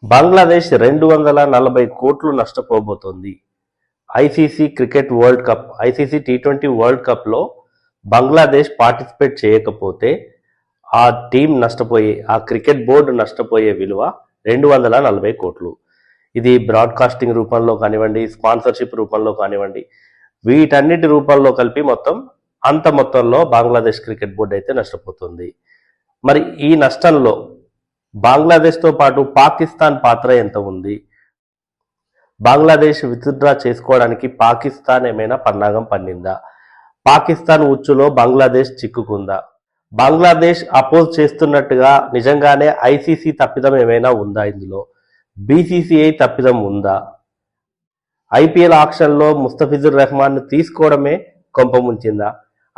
బంగ్లాదేశ్ 240 కోట్లు నష్టపోబోతోంది. ICC cricket world cup ICC టీ20 వరల్డ్ కప్లో బంగ్లాదేశ్ పార్టిసిపేట్ చేయకపోతే ఆ టీం నష్టపోయే, ఆ క్రికెట్ బోర్డు నష్టపోయే విలువ 240 కోట్లు. ఇది బ్రాడ్కాస్టింగ్ రూపంలో కానివ్వండి, స్పాన్సర్షిప్ రూపంలో కానివ్వండి, వీటన్నిటి రూపంలో కలిపి మొత్తం అంత మొత్తంలో బంగ్లాదేశ్ క్రికెట్ బోర్డు అయితే నష్టపోతుంది. మరి ఈ నష్టంలో బంగ్లాదేశ్తో పాటు పాకిస్తాన్ పాత్ర ఎంత ఉంది? బంగ్లాదేశ్ విత్డ్రా చేసుకోవడానికి పాకిస్తాన్ ఏమైనా పన్నాగం పన్నిందా? పాకిస్తాన్ ఉచ్చులో బంగ్లాదేశ్ చిక్కుకుందా? బంగ్లాదేశ్ అపోజ్ చేస్తున్నట్టుగా నిజంగానే ఐసీసీ తప్పిదం ఏమైనా ఉందా? ఇందులో బీసీసీఐ తప్పిదం ఉందా? ఐపీఎల్ ఆక్షన్లో ముస్తఫిజుర్ రెహమాన్ తీసుకోవడమే కొంప ముంచిందా?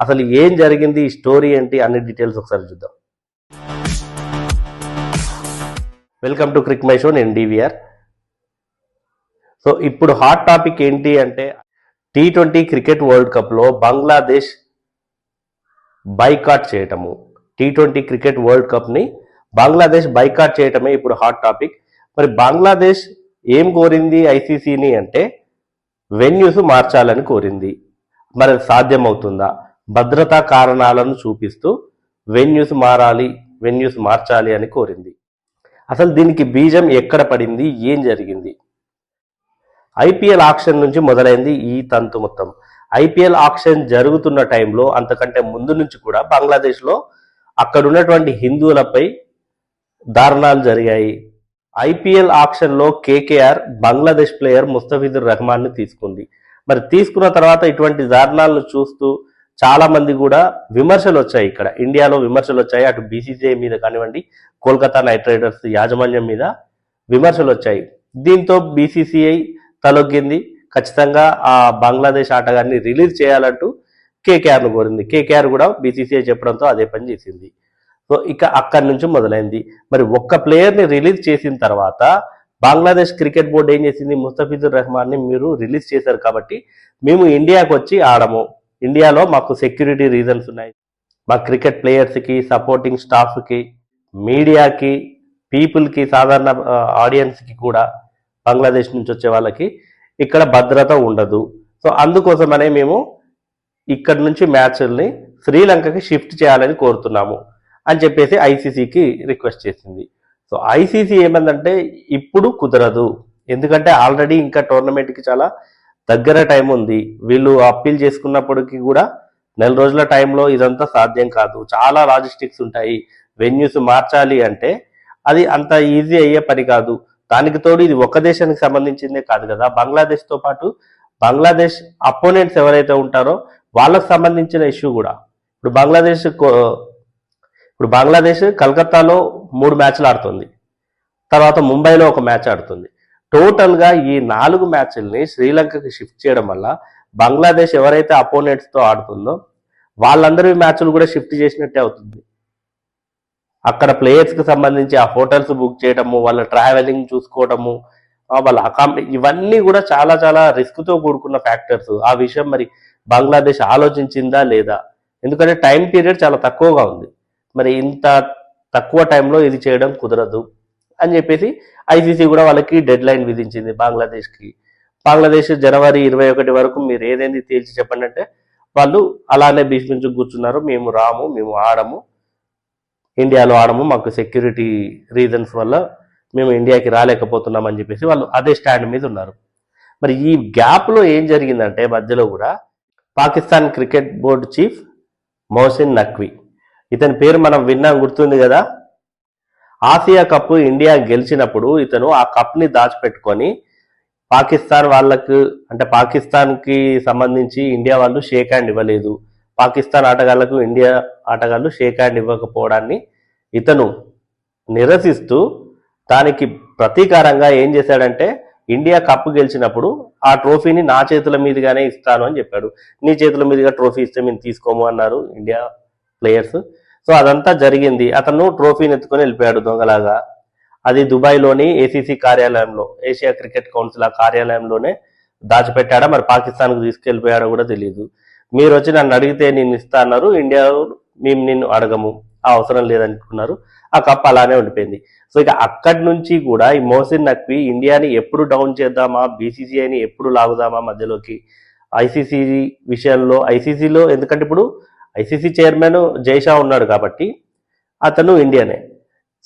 అసలు ఏం జరిగింది, ఈ స్టోరీ ఏంటి, అన్ని డీటెయిల్స్ ఒకసారి చూద్దాం. Welcome to crick my show, నేను డివిఆర్. సో ఇప్పుడు హాట్ టాపిక్ ఏంటి అంటే, టీ20 క్రికెట్ వరల్డ్ కప్లో బంగ్లాదేశ్ బైకాట్ చేయటము. టీ20 క్రికెట్ వరల్డ్ కప్ని బంగ్లాదేశ్ బైకాట్ చేయటమే ఇప్పుడు హాట్ టాపిక్. మరి బంగ్లాదేశ్ ఏం కోరింది ఐసీసీని అంటే, వెన్యూస్ మార్చాలని కోరింది. మరి సాధ్యమవుతుందా? భద్రతా కారణాలను చూపిస్తూ వెన్యూస్ మార్చాలి అని కోరింది. అసలు దీనికి బీజం ఎక్కడ పడింది, ఏం జరిగింది? ఐపీఎల్ ఆక్షన్ నుంచి మొదలైంది ఈ తంతు మొత్తం. ఐపీఎల్ ఆక్షన్ జరుగుతున్న టైంలో, అంతకంటే ముందు నుంచి కూడా బంగ్లాదేశ్లో అక్కడ ఉన్నటువంటి హిందువులపై దారుణాలు జరిగాయి. ఐపీఎల్ ఆక్షన్లో కేకేఆర్ బంగ్లాదేశ్ ప్లేయర్ ముస్తఫిజుర్ రెహమాన్ని తీసుకుంది. మరి తీసుకున్న తర్వాత ఇటువంటి దారుణాలను చూస్తూ చాలా మంది కూడా విమర్శలు వచ్చాయి. ఇక్కడ ఇండియాలో విమర్శలు వచ్చాయి. అటు బీసీసీఐ మీద కానివ్వండి, కోల్కతా నైట్ రైడర్స్ యాజమాన్యం మీద విమర్శలు వచ్చాయి. దీంతో బీసీసీఐ తలొగ్గింది. ఖచ్చితంగా ఆ బంగ్లాదేశ్ ఆటగాన్ని రిలీజ్ చేయాలంటూ కేకేఆర్ను కోరింది. కేకేఆర్ కూడా బీసీసీఐ చెప్పడంతో అదే పని చేసింది. సో ఇక అక్కడి నుంచి మొదలైంది. మరి ఒక్క ప్లేయర్ని రిలీజ్ చేసిన తర్వాత బంగ్లాదేశ్ క్రికెట్ బోర్డు ఏం చేసింది, ముస్తఫిజుర్ రెహమాన్ని మీరు రిలీజ్ చేశారు కాబట్టి మేము ఇండియాకి వచ్చి ఆడము, ఇండియాలో మాకు సెక్యూరిటీ రీజన్స్ ఉన్నాయి, మా క్రికెట్ ప్లేయర్స్కి, సపోర్టింగ్ స్టాఫ్కి, మీడియాకి, పీపుల్కి, సాధారణ ఆడియన్స్కి కూడా బంగ్లాదేశ్ నుంచి వచ్చే వాళ్ళకి ఇక్కడ భద్రత ఉండదు. సో అందుకోసమనే మేము ఇక్కడ నుంచి మ్యాచ్ల్ని శ్రీలంకకి షిఫ్ట్ చేయాలని కోరుతున్నాము అని చెప్పేసి ఐసీసీకి రిక్వెస్ట్ చేసింది. సో ఐసీసీ ఏమందంటే ఇప్పుడు కుదరదు, ఎందుకంటే ఆల్రెడీ ఇంకా టోర్నమెంట్కి చాలా దగ్గర టైం ఉంది. వీళ్ళు అప్పీల్ చేసుకున్నప్పటికీ కూడా 4 రోజుల టైంలో ఇదంతా సాధ్యం కాదు. చాలా లాజిస్టిక్స్ ఉంటాయి. వెన్యూస్ మార్చాలి అంటే అది అంత ఈజీ అయ్యే పని కాదు. దానికి తోడు ఇది ఒక దేశానికి సంబంధించిందే కాదు కదా, బంగ్లాదేశ్తో పాటు బంగ్లాదేశ్ అపోనెంట్స్ ఎవరైతే ఉంటారో వాళ్ళకు సంబంధించిన ఇష్యూ కూడా. ఇప్పుడు బంగ్లాదేశ్ కలకత్తాలో 3 మ్యాచ్లు ఆడుతుంది, తర్వాత ముంబైలో ఒక మ్యాచ్ ఆడుతుంది. టోటల్గా ఈ 4 మ్యాచ్ల్ని శ్రీలంకకి షిఫ్ట్ చేయడం వల్ల బంగ్లాదేశ్ ఎవరైతే అపోనెంట్స్తో ఆడుతుందో వాళ్ళందరి మ్యాచ్లు కూడా షిఫ్ట్ చేసినట్టే అవుతుంది. అక్కడ ప్లేయర్స్కి సంబంధించి ఆ హోటల్స్ బుక్ చేయడము, వాళ్ళ ట్రావెలింగ్ చూసుకోవడము, వాళ్ళ ఇవన్నీ కూడా చాలా చాలా రిస్క్తో కూడుకున్న ఫ్యాక్టర్స్. ఆ విషయం మరి బంగ్లాదేశ్ ఆలోచించిందా లేదా? ఎందుకంటే టైం పీరియడ్ చాలా తక్కువగా ఉంది. మరి ఇంత తక్కువ టైంలో ఇది చేయడం కుదరదు అని చెప్పేసి ఐసీసీ కూడా వాళ్ళకి డెడ్ లైన్ విధించింది బంగ్లాదేశ్కి. బంగ్లాదేశ్ జనవరి 21 వరకు మీరు ఏదైంది తేల్చి చెప్పండి అంటే వాళ్ళు అలానే భీష్మించు కూర్చున్నారు. మేము రాము, మేము ఆడము, ఇండియాలో ఆడము, మాకు సెక్యూరిటీ రీజన్స్ వల్ల మేము ఇండియాకి రాలేకపోతున్నాం అని చెప్పేసి వాళ్ళు అదే స్టాండ్ మీద ఉన్నారు. మరి ఈ గ్యాప్లో ఏం జరిగిందంటే మధ్యలో కూడా Pakistan cricket board chief Mohsin Naqvi, ఇతని పేరు మనం విన్నాం, గుర్తుంది కదా. ఆసియా కప్ ఇండియా గెలిచినప్పుడు ఇతను ఆ కప్ని దాచిపెట్టుకొని పాకిస్తాన్ వాళ్ళకు, అంటే పాకిస్తాన్కి సంబంధించి ఇండియా వాళ్ళు షేక్ హ్యాండ్ ఇవ్వలేదు, పాకిస్తాన్ ఆటగాళ్లకు ఇండియా ఆటగాళ్ళు షేక్ హ్యాండ్ ఇవ్వకపోవడాన్ని ఇతను నిరసిస్తూ దానికి ప్రతీకారంగా ఏం చేశాడంటే, ఇండియా కప్పు గెలిచినప్పుడు ఆ ట్రోఫీని నా చేతుల మీదుగానే ఇస్తాను అని చెప్పాడు. నీ చేతుల మీదుగా ట్రోఫీ ఇస్తే మేము తీసుకోము అన్నారు ఇండియా ప్లేయర్స్. సో అదంతా జరిగింది. అతను ట్రోఫీని ఎత్తుకొని వెళ్ళిపోయాడు దొంగలాగా. అది దుబాయ్లోని ఏసీసీ కార్యాలయంలో, ఏషియా క్రికెట్ కౌన్సిల్ ఆ కార్యాలయంలోనే దాచిపెట్టాడా, మరి పాకిస్తాన్కు తీసుకెళ్ళిపోయాడో కూడా తెలియదు. మీరు వచ్చి నన్ను అడిగితే నేను ఇస్తా అన్నారు, ఇండియా మేము నిన్ను అడగము, ఆ అవసరం లేదనుకున్నారు. ఆ కప్ అలానే ఉండిపోయింది. సో ఇక అక్కడి నుంచి కూడా ఈ మోసిన్ నక్వి ఇండియాని ఎప్పుడు డౌన్ చేద్దామా, బీసీసీఐని ఎప్పుడు లాగుదామా మధ్యలోకి, ఐసీసీ విషయంలో, ఐసీసీలో ఎందుకంటే ఇప్పుడు ఐసీసీ చైర్మన్ జైషా ఉన్నాడు కాబట్టి అతను ఇండియనే.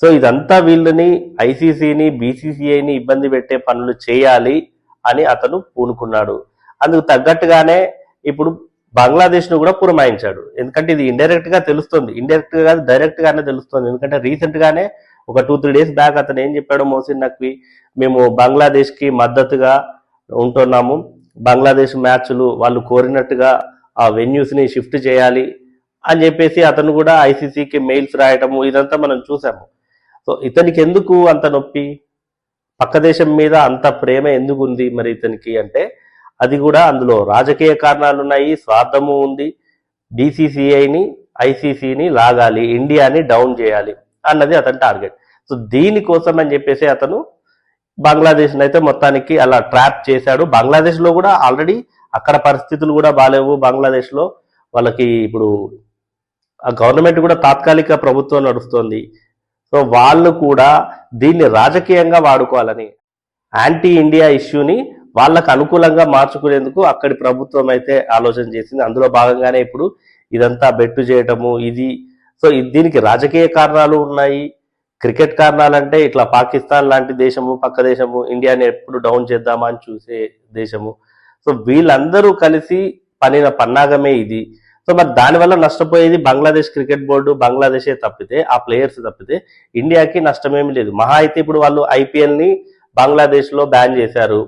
సో ఇదంతా వీళ్ళని ఐసీసీని బీసీసీఐని ఇబ్బంది పెట్టే పనులు చేయాలి అని అతను పూనుకున్నాడు. అందుకు తగ్గట్టుగానే ఇప్పుడు బంగ్లాదేశ్ ను కూడా పురమాయించాడు. ఎందుకంటే ఇది ఇండైరెక్ట్ గా తెలుస్తుంది, ఇండైరెక్ట్ గా కాదు డైరెక్ట్ గానే తెలుస్తుంది. ఎందుకంటే రీసెంట్ గానే ఒక 2-3 డేస్ బ్యాక్ అతను ఏం చెప్పాడు, మోసిన్ నక్వి, మేము బంగ్లాదేశ్ కి మద్దతుగా ఉంటున్నాము, బంగ్లాదేశ్ మ్యాచ్లు వాళ్ళు కోరినట్టుగా ఆ వెన్యూస్ ని షిఫ్ట్ చేయాలి అని చెప్పేసి అతను కూడా ఐసీసీకి మెయిల్స్ రాయటము ఇదంతా మనం చూసాము. సో ఇతనికి ఎందుకు అంత నొప్పి, పక్క దేశం మీద అంత ప్రేమ ఎందుకు ఉంది మరి ఇతనికి అంటే అది కూడా అందులో రాజకీయ కారణాలు ఉన్నాయి, స్వార్థము ఉంది. బీసీసీఐని ఐసీసీని లాగాలి, ఇండియాని డౌన్ చేయాలి అన్నది అతని టార్గెట్. సో దీనికోసం అని చెప్పేసి అతను బంగ్లాదేశ్ అయితే మొత్తానికి అలా ట్రాప్ చేశాడు. బంగ్లాదేశ్ లో కూడా ఆల్రెడీ అక్కడ పరిస్థితులు కూడా బాగాలేవు. బంగ్లాదేశ్ లో వాళ్ళకి ఇప్పుడు ఆ గవర్నమెంట్ కూడా తాత్కాలిక ప్రభుత్వం నడుస్తోంది. సో వాళ్ళు కూడా దీన్ని రాజకీయంగా వాడుకోవాలని యాంటీ ఇండియా ఇష్యూని వాళ్ళకు అనుకూలంగా మార్చుకునేందుకు అక్కడి ప్రభుత్వం అయితే ఆలోచన చేసింది. అందులో భాగంగానే ఇప్పుడు ఇదంతా బెట్టు చేయటము ఇది. సో దీనికి రాజకీయ కారణాలు ఉన్నాయి, క్రికెట్ కారణాలంటే ఇట్లా పాకిస్తాన్ లాంటి దేశము, పక్క దేశము ఇండియాని ఎప్పుడు డౌన్ చేద్దామా అని చూసే దేశము. సో వీళ్ళందరూ కలిసి పనిన పన్నాగమే ఇది. సో మరి దానివల్ల నష్టపోయేది బంగ్లాదేశ్ క్రికెట్ బోర్డు, బంగ్లాదేశే తప్పితే, ఆ ప్లేయర్స్ తప్పితే ఇండియాకి నష్టమేమి లేదు. మహా అయితే ఇప్పుడు వాళ్ళు ఐపీఎల్ ని బంగ్లాదేశ్ లో బ్యాన్ చేశారు,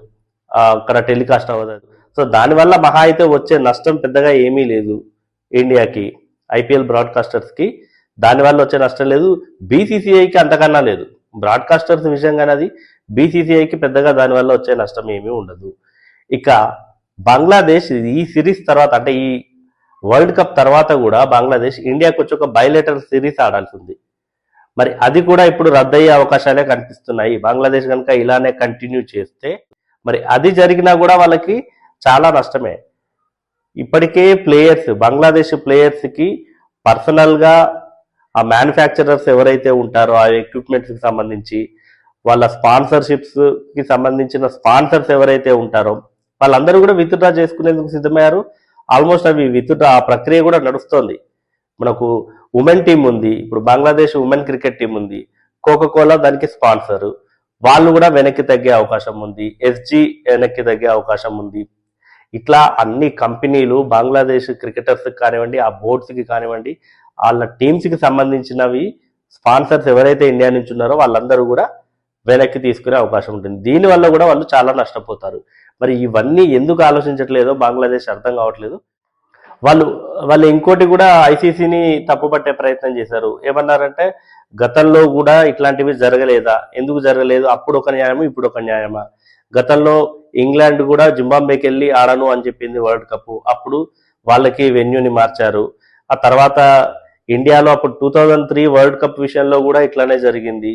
అక్కడ టెలికాస్ట్ అవ్వదు. సో దానివల్ల మహా అయితే వచ్చే నష్టం పెద్దగా ఏమీ లేదు ఇండియాకి, ఐపీఎల్ బ్రాడ్కాస్టర్స్ కి దానివల్ల వచ్చే నష్టం లేదు. బీసీసీఐకి అంతకన్నా లేదు. బ్రాడ్కాస్టర్స్ విషయంగానే అది, బీసీసీఐకి పెద్దగా దానివల్ల వచ్చే నష్టం ఏమీ ఉండదు. ఇక బంగ్లాదేశ్ ఈ సిరీస్ తర్వాత అంటే ఈ వరల్డ్ కప్ తర్వాత కూడా బంగ్లాదేశ్ ఇండియాకి వచ్చి ఒక బైలేటరల్ సిరీస్ ఆడాల్సి ఉంది. మరి అది కూడా ఇప్పుడు రద్దయ్యే అవకాశాలే కనిపిస్తున్నాయి. బంగ్లాదేశ్ కనుక ఇలానే కంటిన్యూ చేస్తే మరి అది జరిగినా కూడా వాళ్ళకి చాలా నష్టమే. ఇప్పటికే ప్లేయర్స్, బంగ్లాదేశ్ ప్లేయర్స్ కి పర్సనల్ గా ఆ మ్యానుఫ్యాక్చరర్స్ ఎవరైతే ఉంటారో ఆ ఎక్విప్మెంట్స్ కి సంబంధించి, వాళ్ళ స్పాన్సర్షిప్స్ కి సంబంధించిన స్పాన్సర్స్ ఎవరైతే ఉంటారో వాళ్ళందరూ కూడా విత్డ్రా చేసుకునేందుకు సిద్ధమయ్యారు. ఆల్మోస్ట్ అవి విత్డ్రా ఆ ప్రక్రియ కూడా నడుస్తోంది. మనకు ఉమెన్ టీం ఉంది, ఇప్పుడు బంగ్లాదేశ్ ఉమెన్ క్రికెట్ టీం ఉంది, కోకోకోలా దానికి స్పాన్సర్, వాళ్ళు కూడా వెనక్కి తగ్గే అవకాశం ఉంది, ఎస్జీ వెనక్కి తగ్గే అవకాశం ఉంది. ఇట్లా అన్ని కంపెనీలు బంగ్లాదేశ్ క్రికెటర్స్ కానివ్వండి, ఆ బోర్డ్స్ కి కానివ్వండి, వాళ్ళ టీమ్స్ కి సంబంధించినవి స్పాన్సర్స్ ఎవరైతే ఇండియా నుంచి ఉన్నారో వాళ్ళందరూ కూడా వెనక్కి తీసుకునే అవకాశం ఉంటుంది. దీనివల్ల కూడా వాళ్ళు చాలా నష్టపోతారు. మరి ఇవన్నీ ఎందుకు ఆలోచించట్లేదో బంగ్లాదేశ్ అర్థం కావట్లేదు. వాళ్ళు వాళ్ళు ఇంకోటి కూడా ఐసీసీని తప్పుపట్టే ప్రయత్నం చేశారు. ఏమన్నారంటే గతంలో కూడా ఇట్లాంటివి జరగలేదా, ఎందుకు జరగలేదు, అప్పుడు ఒక న్యాయమా ఇప్పుడు ఒక న్యాయమా, గతంలో ఇంగ్లాండ్ కూడా జింబాబ్వేకి వెళ్ళి ఆడను అని చెప్పింది వరల్డ్ కప్, అప్పుడు వాళ్ళకి వెన్యూని మార్చారు. ఆ తర్వాత ఇండియాలో అప్పుడు 2003 వరల్డ్ కప్ విషయంలో కూడా ఇట్లానే జరిగింది.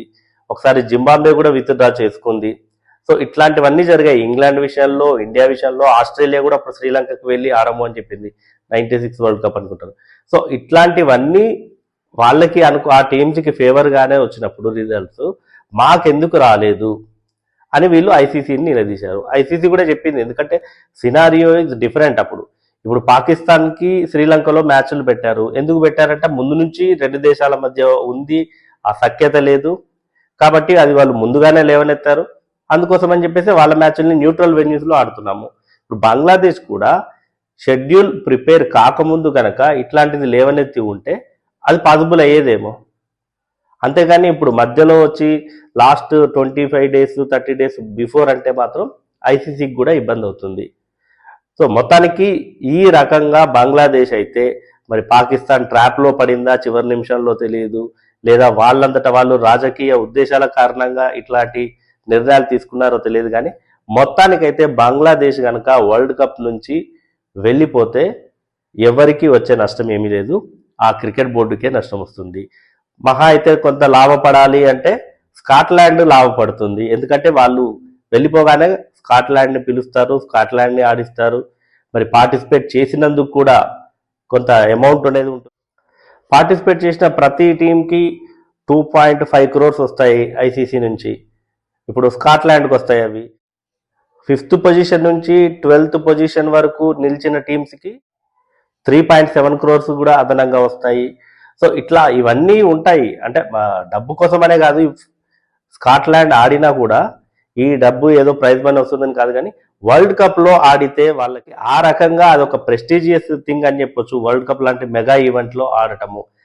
ఒకసారి జింబాబ్వే కూడా విత్డ్రా చేసుకుంది. సో ఇట్లాంటివన్నీ జరిగాయి ఇంగ్లాండ్ విషయంలో, ఇండియా విషయంలో. ఆస్ట్రేలియా కూడా అప్పుడు శ్రీలంకకు వెళ్ళి ఆడము అని చెప్పింది 96 వరల్డ్ కప్ అనుకుంటారు. సో ఇట్లాంటివన్నీ వాళ్ళకి ఆ టీమ్స్కి ఫేవర్ గానే వచ్చినప్పుడు రిజల్ట్స్ మాకెందుకు రాలేదు అని వీళ్ళు ఐసీసీని నిలదీశారు. ఐసీసీ కూడా చెప్పింది, ఎందుకంటే సినారియో ఇస్ డిఫరెంట్. అప్పుడు ఇప్పుడు పాకిస్తాన్ కి శ్రీలంకలో మ్యాచ్లు పెట్టారు. ఎందుకు పెట్టారంటే ముందు నుంచి రెండు దేశాల మధ్య ఉంది, ఆ సఖ్యత లేదు కాబట్టి అది వాళ్ళు ముందుగానే లేవనెత్తారు. అందుకోసం అని చెప్పేసి వాళ్ళ మ్యాచ్ల్ని న్యూట్రల్ వెన్యూస్ లో ఆడుతున్నాము. ఇప్పుడు బంగ్లాదేశ్ కూడా షెడ్యూల్ ప్రిపేర్ కాకముందు కనుక ఇట్లాంటిది లేవనెత్తి ఉంటే అది పాసిబుల్ అయ్యేదేమో. అంతేగాని ఇప్పుడు మధ్యలో వచ్చి లాస్ట్ 25 days 30 days బిఫోర్ అంటే మాత్రం ఐసీసీకి కూడా ఇబ్బంది అవుతుంది. సో మొత్తానికి ఈ రకంగా బంగ్లాదేశ్ అయితే మరి పాకిస్తాన్ ట్రాప్ లో పడిందా చివరి నిమిషంలో తెలియదు, లేదా వాళ్ళంతటా వాళ్ళు రాజకీయ ఉద్దేశాల కారణంగా ఇట్లాంటి నిర్ణయాలు తీసుకున్నారో తెలియదు. కానీ మొత్తానికైతే బంగ్లాదేశ్ కనుక వరల్డ్ కప్ నుంచి వెళ్ళిపోతే ఎవరికి వచ్చే నష్టం ఏమీ లేదు, ఆ క్రికెట్ బోర్డుకే నష్టం వస్తుంది. మహా అయితే కొంత లాభపడాలి అంటే స్కాట్లాండ్ లాభపడుతుంది. ఎందుకంటే వాళ్ళు వెళ్ళిపోగానే స్కాట్లాండ్ని పిలుస్తారు, స్కాట్లాండ్ని ఆడిస్తారు. మరి పార్టిసిపేట్ చేసినందుకు కూడా కొంత అమౌంట్ అనేది ఉంటుంది. పార్టిసిపేట్ చేసిన ప్రతి టీంకి 2.5 క్రోర్స్ వస్తాయి ఐసీసీ నుంచి. ఇప్పుడు స్కాట్లాండ్కి వస్తాయి అవి. 5th పొజిషన్ నుంచి 12th పొజిషన్ వరకు నిలిచిన టీమ్స్కి 3.7 క్రోర్స్ కూడా అదనంగా వస్తాయి. సో ఇట్లా ఇవన్నీ ఉంటాయి. అంటే డబ్బు కోసమనే కాదు, స్కాట్లాండ్ ఆడినా కూడా ఈ డబ్బు ఏదో ప్రైజ్ మనీ వస్తుందని కాదు, కానీ వరల్డ్ కప్లో ఆడితే వాళ్ళకి ఆ రకంగా అదొక ప్రెస్టీజియస్ థింగ్ అని చెప్పొచ్చు. వరల్డ్ కప్ లాంటి మెగా ఈవెంట్లో ఆడటము.